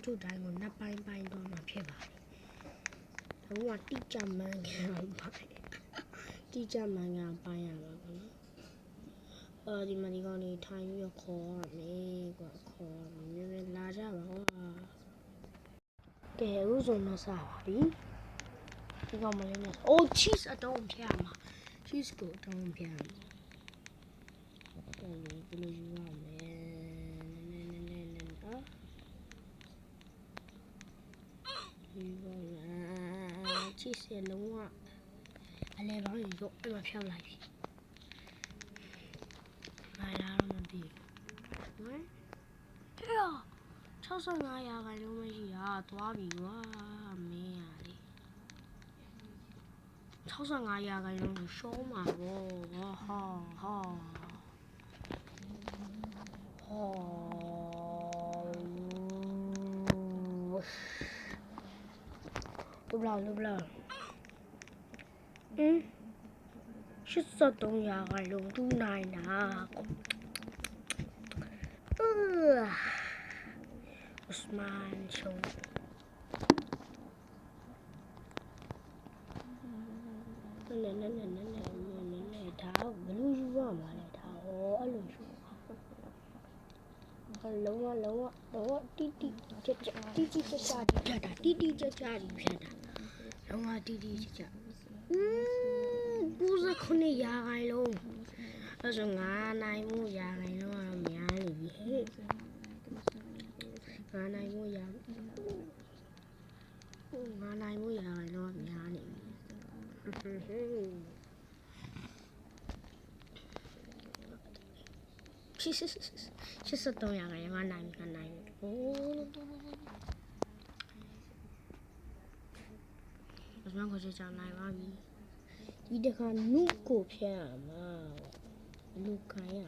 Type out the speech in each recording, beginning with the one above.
YouTube တိုင်းကိုနှစ်ပိုင်းပိုင်းတော့မှဖြစ်ပါတယ်။အခုကတိကျမှန်ကန်ပိုင်းတိကျမှန်ကန်ပိုင်းရမှာပေါ့နော်။ဒီမှာဒီကောင်နေထိုင်ပြီးတော့ခေါ်ရမယ်ကွာခေါ်ရမယ်မြင်လာကြပါကွာ။ကဲအခုဆိုတော့စပါပြီ။ဒီကောင်မလေးနဲ့ cheese အတုံးဖျက်မှာ cheese ကိုအတုံးဖျက်မှာ။ဘယ်လိုယူရမလဲချစ်စလုံးဝအလဲပေါင်းရုပ်အမဖြောက်လိုက်ပြီ။ဘာလာတော့မသိဘူး။ဟဲ့65ရာခိုင်နှုန်းမရှိတာသွားပြီကွာမင်းရလေ65ရာခိုင်နှုန်းကိုရှုံးမှာပေါ့ဟာလူဘလောက်83ရာခိုင်နှုန်းတူနိုင်တာOsman ရှုံးနဲဒါဘယ်လိုယူရမှာလဲဒါအဲ့လိုယူလုံးဝတိတိကျကျဖြတ်တာတိတိကျကျဖြတ်တာလုံးဝတိတိကျကျ99ရာခိုင်နှုန်းအဲ့ဆိုငါနိုင်မှုရာခိုင်နှုန်းကတော့များနေပြီဟဲ့ငါနိုင်မှုရာခိုင်နှုန်းများနေပြီ83ရာခိုင်နှုန်းငါနိုင်โอ้ဘယ်မှာကိုကြောင်နိုင်ပါပြီဒီတခါနုကိုဖျက်ရမှာလူခိုင်းရ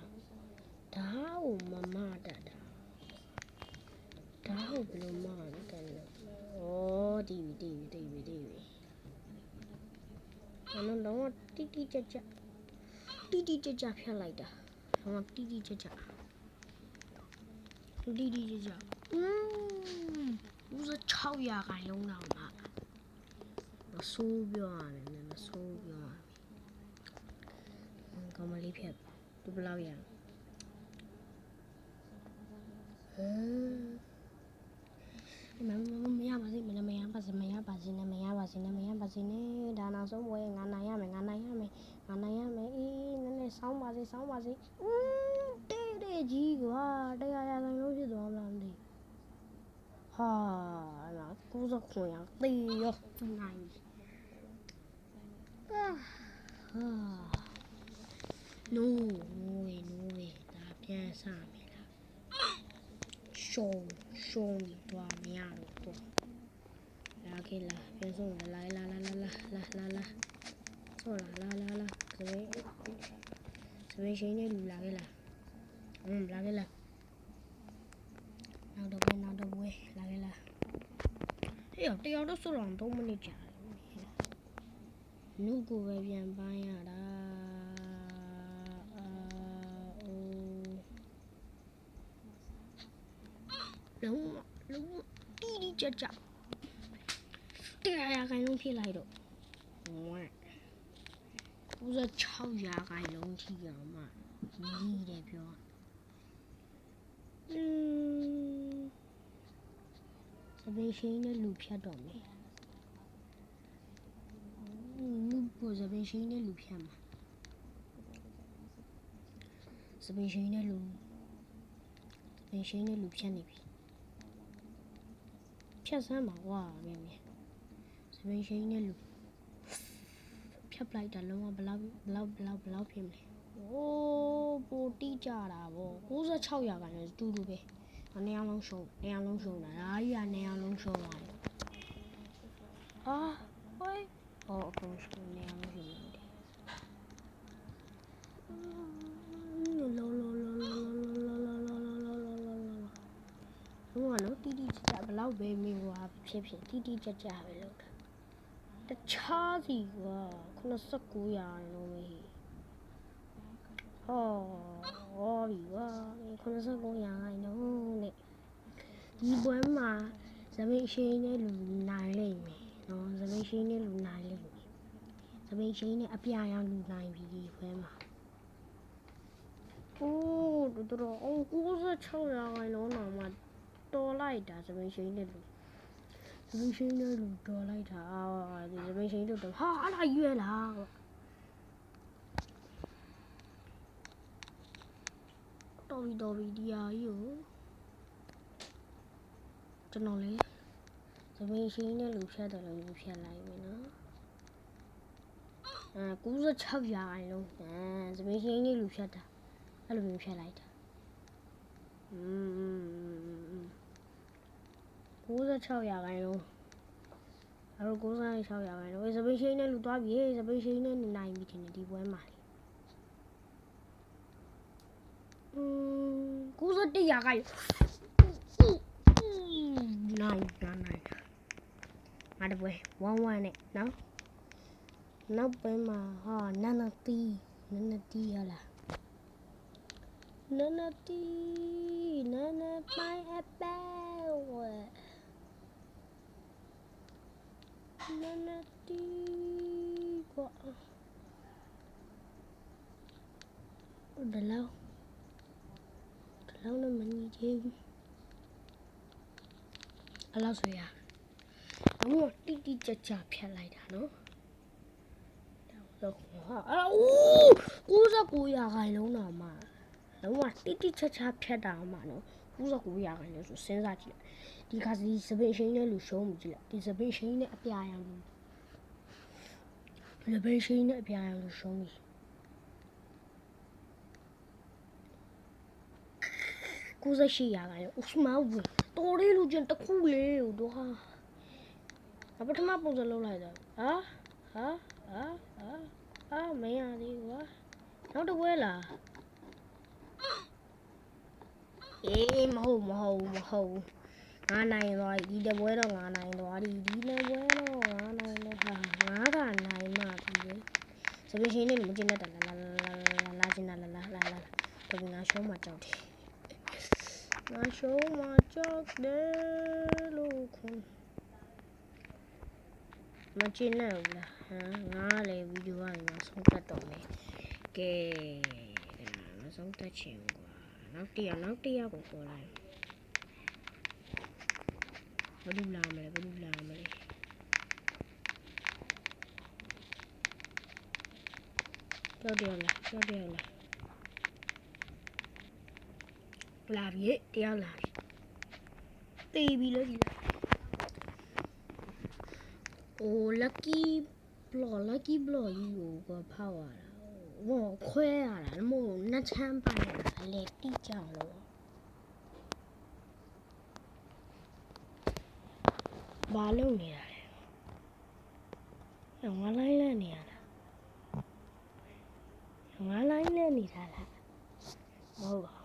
ဒါကိုမမတတ်တာဒါကိုဘယ်လိုမတတ်လဲတီဗီလုံးဝတိတိကျကျဖြတ်လိုက်တာလုံးဝတိတိကျကျ56ရာခိုင်နှုန်းတော့မှမဆိုးပြောရတယ်မဆိုးပြောကောင်းမလေးဖြတ်သူဘယ်လောက်ရမရပါစေနဲ့ဒါနောက်ဆုံးပွဲငါနိုင်ရမယ်အေးနည်းနည်းဆောင်းပါစေတဲ့ကြီးကွာ100ရာခိုင်နှုန်းဖြစ်သွားမလားမသိဟာ99ရာသေရောနိုင်နိုးဒါပြန်စမယ်လားရှုံးသွားမရတော့လာခဲ့လာပြန်ဆုံးလာဆောလာစပင်းရှိနေလူလာခဲ့လာလာခဲ့လာနောက်တော့ပွဲလာခဲ့လာဟေ့တယောက်တော့ဆိုတော့3မိနစ်ကြာနုကိုပဲပြန်ပန်းရတာလုံးဝတိကျကျ100ရာခိုင်နှုန်းဖြစ်လိုက်တော့96ရာခိုင်နှုန်းထိအောင်မှကြီးတယ်ပြောစပင်းရှိနေလူဖြတ်တော့မယ်လူစပင်းရှိနေလူဖြတ်မှာစပင်းရှိနေလူဖြတ်နေပြီဖြတ်စမ်းပါကွာမင်းစပင်းရှိနေလူဖြတ်လိုက်တာလုံးဝဘလောက်ဖြစ်မလဲပိုတိကြတာဗော96ရာခိုင်နှုန်းတူပဲနေရာလုံးရှုံးတာဒါကြီးကနေရာလုံးရှုံးသွားတယ်ဟိုးအကုန်ရှုံးနေရာလုံးရှုံးတယ်လောတိတိကျဘလောက်ပဲမင်းကွာဖြစ်တိတိကျပဲလို့တခြားစီက89ရာလုံးပဲပြီကွာ89ရာလုံးနဲ့ဒီပွဲမှာ သပင်းရှိန်နဲ့လူနိုင်လိမ့်မယ်နော်သပင်းရှိန်နဲ့လူနိုင်လိမ့်မယ်သပင်းရှိန်နဲ့အပြာရောင်လူနိုင်ပြီဒီဖွဲမှာအိုးတော်အိုး96ရာခိုင်နှုန်းတော့မှတော်လိုက်တာသပင်းရှိန်နဲ့လူသပင်းရှိန်နဲ့လူတော်လိုက်တာဒီသပင်းရှိန်တို့တော့ဟာအဲ့ဒါရွယ်လားတော်ပြီဒီဟာကြီးကိုကျွန်တော်လေသပင်းရှိန်နဲ့လူဖြတ်တယ်လို့လူဖြတ်လိုက်ပြီနော်96ရာခိုင်နှုန်းသပင်းရှိန်နဲ့လူဖြတ်တာအဲ့လိုမျိုးဖြတ်လိုက်တာ96ရာခိုင်နှုန်းအဲ့တော့96ရာခိုင်နှုန်းသပင်းရှိန်နဲ့လူသွားပြီသပင်းရှိန်နဲ့နိုင်ပြီထင်တယ်ဒီပွဲမှာ91ရာခိုင်နိုင်ငါတပွဲ1-1နဲ့နော်နောက်ပွဲမှာဟာနနတီရလားနနပိုင်အပယ်နနတီကွာဒလောက်နဲ့မညီသေးဘူးအဲ့လောက်ဆိုရအခုတိကျဖြတ်လိုက်တာနော်တော့ဟာ99ရာခိုင်နှုန်းတော့မှလုံးဝတိကျဖြတ်တာမှနော်99ရာခိုင်နှုန်းဆိုစဉ်းစားကြည့်ဒီခါစီစပင်းရှိန်နဲ့လူရှုံးမှုကြည့်လိုက်ဒီစပင်းရှိန်နဲ့အပြာရောင်လူစပင်းရှိန်နဲ့အပြာရောင်လူရှုံးပြီ98ရာခိုင်နှုန်းဥစမောဘူးတော်လေးလူချင်းတစ်ခုလေးတို့ဟာပထမပုံစံလုံးလိုက်တာမရသေးဘူးကွာနောက်တစ်ပွဲလားမဟုတ်ငါနိုင်သွားပြီဒီတစ်ပွဲတော့ငါနိုင်သွားပြီဒီနှစ်ပွဲတော့ငါနိုင်တယ်ဟာငါကနိုင်မှပြီစပင်းရှင်နဲ့မကျင်းတတ်တာလာကျင်းတာလာတော်ပြီငါရှုံးမှကြောက်တယ်လို့ခွန်းမကျင်းနဲ့ဘူးလားငါလည်းဗီဒီယိုကနေမှဆုံးသက်တော့မယ်ကဲမဆုံးသက်ချင်ကွာနောက်တစ်ယောက်ကိုခေါ်လိုက်ဘယ်လိုလာမလဲကြောက်တယ်လားလာပြီတရားလာပြီတေးပြီလို့ဒီလားlucky block ကြီးကိုဖောက်ရတာခွဲရတာမို့နှစ်ချမ်းပိုင်ရတာလေတိကြလို့ဘာလုပ်နေတာလဲငါလိုင်းလဲနေရတာငါလိုင်းလဲနေတာလားမဟုတ်ပါ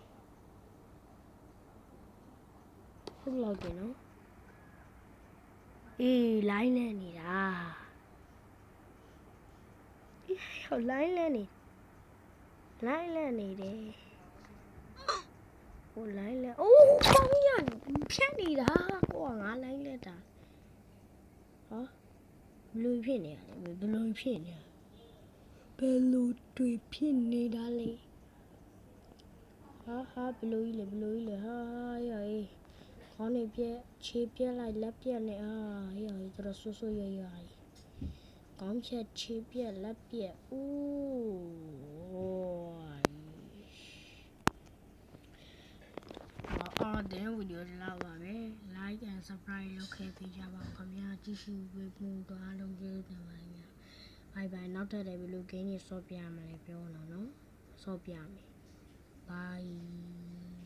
ဘူးလောက်တယ်နော်လိုင်းလဲနေတာလိုင်းလဲနေတယ်လိုင်းလဲပေါင်းရဖြတ်နေတာကွာငါလိုင်းလဲတာဟာဘယ်လိုဖြစ်နေရလဲဘယ်လိုတွေဖြစ်နေတာလဲဟာဘယ်လိုကြီးလဲဟာရေးခေါင်းနေပြက်ခြေပြက်လိုက်လက်ပြက်နေရေးတော်ဆိုးရွားခေါင်းဖြက်ခြေပြက်လက်ပြက်တဲ့ဗီဒီယိုဒီလောက်ပါပဲ like and subscribe လုပ်ခဲ့ပေးကြပါခင်ဗျာကြည့်ရှုပေးဖို့အားလုံးကျေးဇူးတင်ပါတယ် bye နောက်ထပ်လည်းဘယ်လို game တွေဆော့ပြရမလဲပြောတော့နော်ဆော့ပြမယ် bye